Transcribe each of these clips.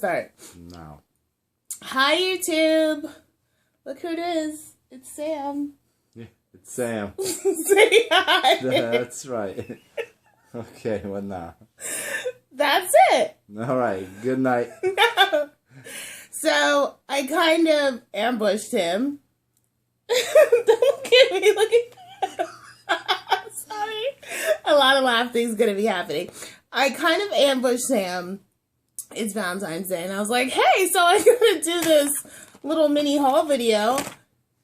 Start. No. Hi, YouTube. Look who it is. It's Sam. Yeah, it's Sam. Say hi. That's right. Okay, what now? That's it. All right, good night. No. So, I kind of ambushed him. Don't look at me. Look at that. Sorry. A lot of laughing is going to be happening. I kind of ambushed him. It's Valentine's Day, and I was like, hey, so I'm going to do this little mini haul video.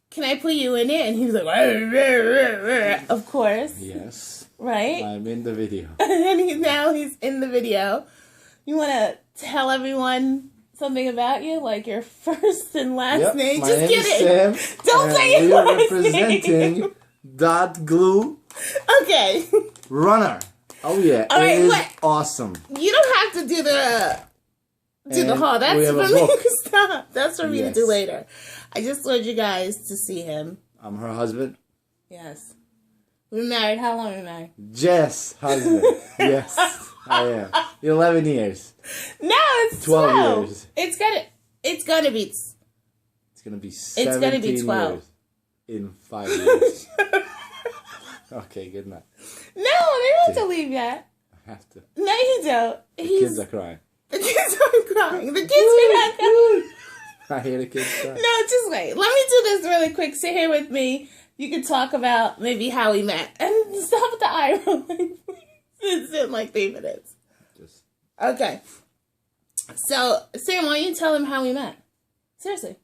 Can I put you in it? And he was like, of course. Yes. Right? I'm in the video. And now he's in the video. You want to tell everyone something about you? Like your first and last name? My Just name get is it. Sam, Don't say we your are last representing name. Dot Glue Okay. Runner. Oh yeah, All right, it is what? awesome. You don't have to do the haul. We That's have for a me book. to stop. That's for me to Yes. do later. I just wanted you guys to see him. I'm her husband. Yes. We've been married. How long have we been married? Jess, husband. Yes, I am. 11 years. No, it's 12 years. It's gonna be. It's gonna be 17 gonna be 12. years in 5 years. Okay, good night. No, they don't have to leave yet. I have to. No, you don't. The kids are crying. The kids are crying. The kids are not crying. I hear the kids crying. No, just wait. Let me do this really quick. Sit here with me. You can talk about maybe how we met. And stop with the eye rolling. It's in like 3 minutes. Just Okay. So, Sam, why don't you tell him how we met? Seriously.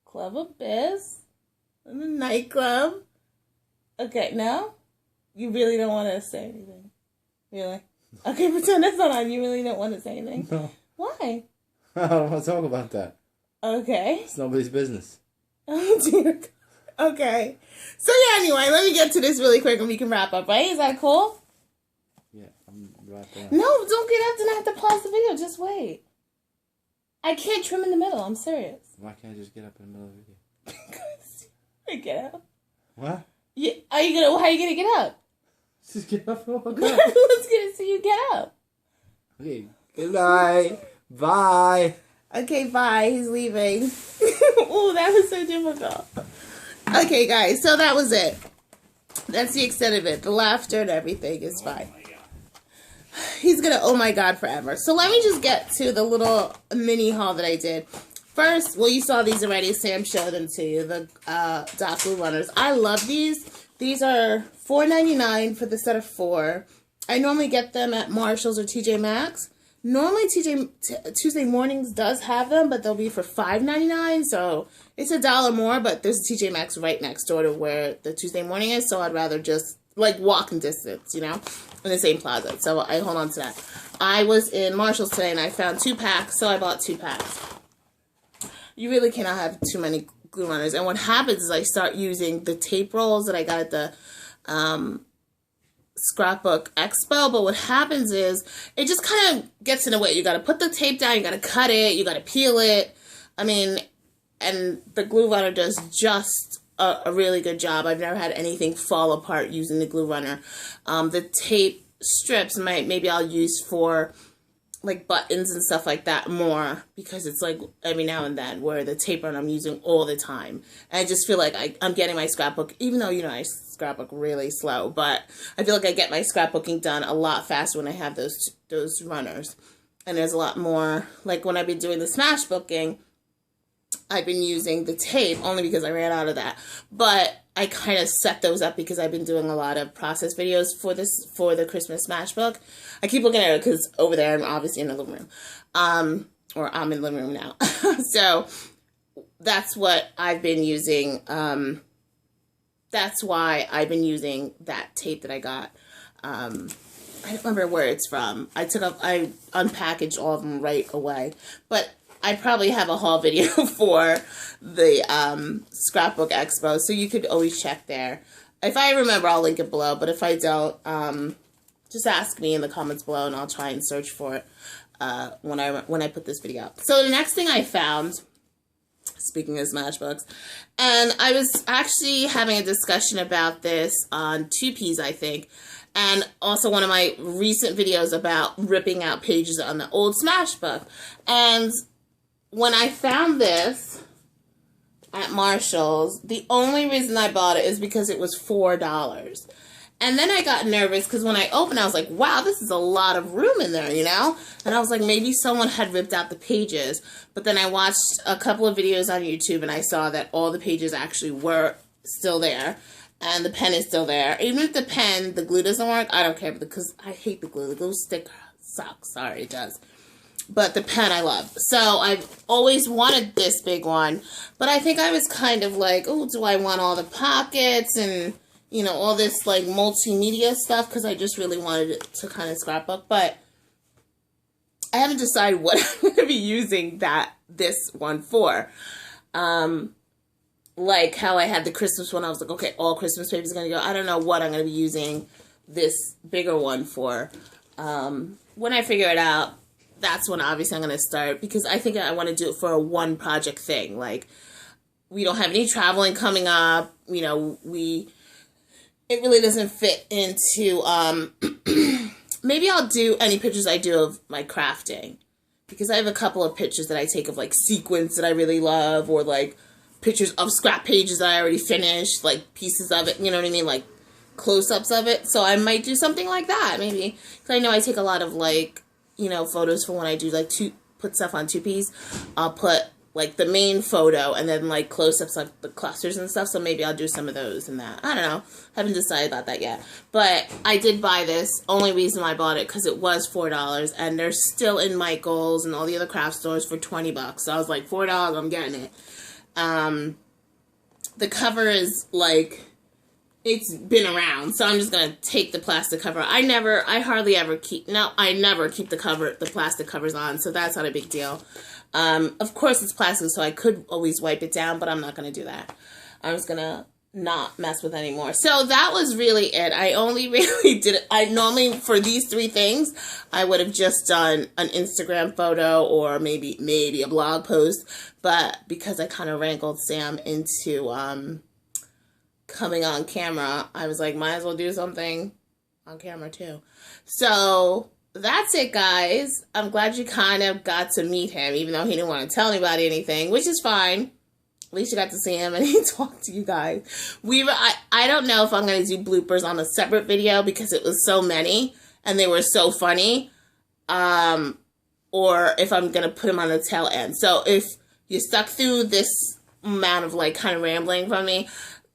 Club of Biz. In the nightclub. Okay, no? You really don't want to say anything? Really? Okay, pretend that's not on. You really don't want to say anything? no. Why? I don't want to talk about that. Okay. It's nobody's business. Oh, dear God. Okay. So, yeah, anyway, let me get to this really quick and we can wrap up, right? Is that cool? Yeah, I'm right there. No, don't get up and I have to pause the video. Just wait. I can't trim in the middle. I'm serious. Why can't I just get up in the middle of the video? Get up. What? Yeah, how are you gonna get up? Just get up. Oh my God. Let's get see you get up. Okay, good night. Bye. Okay, bye. He's leaving. Oh, that was so difficult. Okay, guys, so that was it. That's the extent of it. The laughter and everything is fine. Oh my God. He's gonna oh my God forever. So let me just get to the little mini haul that I did. First, well, you saw these already. Sam showed them to you. The Dot Glue Runners. I love these. These are $4.99 for the set of 4. I normally get them at Marshall's or TJ Maxx. Normally, Tuesday Mornings does have them, but they'll be for $5.99. So it's $1 more, but there's a TJ Maxx right next door to where the Tuesday Morning is. So I'd rather just like walking distance, you know, in the same plaza. So I hold on to that. I was in Marshall's today and I found 2 packs, so I bought 2 packs. You really cannot have too many glue runners. And what happens is I start using the tape rolls that I got at the Scrapbook Expo. But what happens is it just kind of gets in the way. You got to put the tape down. You got to cut it. You got to peel it. I mean, and the glue runner does just a really good job. I've never had anything fall apart using the glue runner. The tape strips maybe I'll use for like buttons and stuff like that more because it's like every now and then where the tape run I'm using all the time. And I just feel like I'm getting my scrapbook, even though, you know, I scrapbook really slow, but I feel like I get my scrapbooking done a lot faster when I have those runners. And there's a lot more, like when I've been doing the smash booking, I've been using the tape only because I ran out of that. But I kind of set those up because I've been doing a lot of process videos for the Christmas Smash Book. I keep looking at it because over there I'm obviously in the living room. Or I'm in the living room now. So that's what I've been using. That's why I've been using that tape that I got. I don't remember where it's from. I unpackaged all of them right away. But I probably have a haul video for the Scrapbook Expo, so you could always check there. If I remember, I'll link it below, but if I don't, just ask me in the comments below, and I'll try and search for it when I put this video up. So the next thing I found, speaking of Smash Books, and I was actually having a discussion about this on 2Ps, I think, And also one of my recent videos about ripping out pages on the old Smash book. And when I found this at Marshall's, the only reason I bought it is because it was $4. And then I got nervous because when I opened, I was like, wow, this is a lot of room in there, you know? And I was like, maybe someone had ripped out the pages. But then I watched a couple of videos on YouTube and I saw that all the pages actually were still there. And the pen is still there. Even if the pen, the glue doesn't work, I don't care because I hate the glue. The glue stick sucks. Sorry, it does. But the pen I love. So I've always wanted this big one. But I think I was kind of like, oh, do I want all the pockets and, you know, all this like multimedia stuff? Because I just really wanted it to kind of scrapbook. But I haven't decided what I'm going to be using this one for. Like how I had the Christmas one, I was like, okay, all Christmas papers are going to go. I don't know what I'm going to be using this bigger one for. When I figure it out, that's when obviously I'm going to start, because I think I want to do it for a one project thing. Like, we don't have any traveling coming up. You know, it really doesn't fit into, maybe I'll do any pictures I do of my crafting, because I have a couple of pictures that I take of like sequins that I really love, or like pictures of scrap pages that I already finished, like pieces of it, you know what I mean, like close-ups of it. So I might do something like that, maybe, because I know I take a lot of like, you know, photos for when I do like put stuff on 2Ps. I'll put like the main photo and then like close-ups like the clusters and stuff. So maybe I'll do some of those and that. I don't know. Haven't decided about that yet. But I did buy this. Only reason I bought it because it was $4, and they're still in Michael's and all the other craft stores for $20. So I was like, $4, I'm getting it. The cover is like, it's been around, so I'm just gonna take the plastic cover. I never keep the plastic covers on, so that's not a big deal. Of course it's plastic, so I could always wipe it down, but I'm not gonna do that. I'm just gonna not mess with it anymore. So that was really it. I only really did it. I normally, for these 3 things, I would have just done an Instagram photo or maybe a blog post, but because I kind of wrangled Sam into, coming on camera, I was like, might as well do something on camera too. So that's it, guys. I'm glad you kind of got to meet him, even though he didn't want to tell anybody anything, which is fine. At least you got to see him and he talked to you guys. I don't know if I'm going to do bloopers on a separate video because it was so many and they were so funny, or if I'm going to put them on the tail end. So if you stuck through this amount of like kind of rambling from me,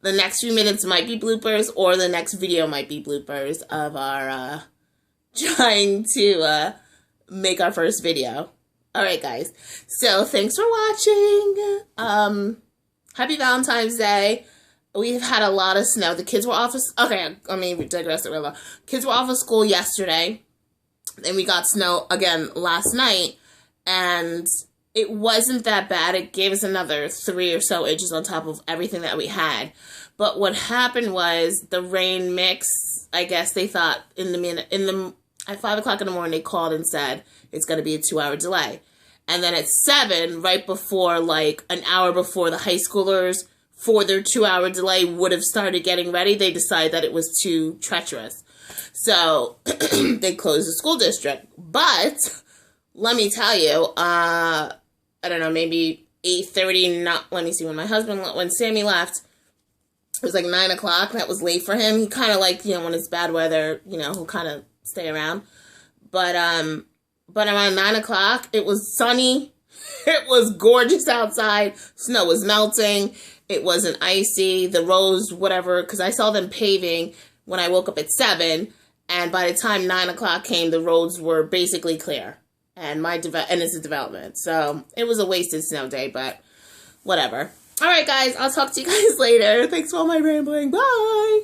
the next few minutes might be bloopers, or the next video might be bloopers of our trying to make our first video. Alright, guys. So, thanks for watching. Happy Valentine's Day. We've had a lot of snow. The kids were off of... Okay, I mean, we digressed a little. Kids were off of school yesterday. And we got snow again last night. And it wasn't that bad. It gave us another 3 or so inches on top of everything that we had. But what happened was the rain mix, I guess they thought at 5 o'clock in the morning, they called and said it's going to be a 2-hour delay. And then at 7, right before, like an hour before the high schoolers, for their 2-hour delay, would have started getting ready, they decided that it was too treacherous. So they closed the school district. But let me tell you, I don't know, maybe 8:30, let me see, when Sammy left, it was like 9 o'clock. That was late for him. He kind of like, you know, when it's bad weather, you know, he'll kind of stay around. But around 9 o'clock, it was sunny. It was gorgeous outside. Snow was melting. It wasn't icy. The roads, whatever, because I saw them paving when I woke up at 7. And by the time 9 o'clock came, the roads were basically clear. And it's a development. So it was a wasted snow day, but whatever. All right, guys, I'll talk to you guys later. Thanks for all my rambling. Bye.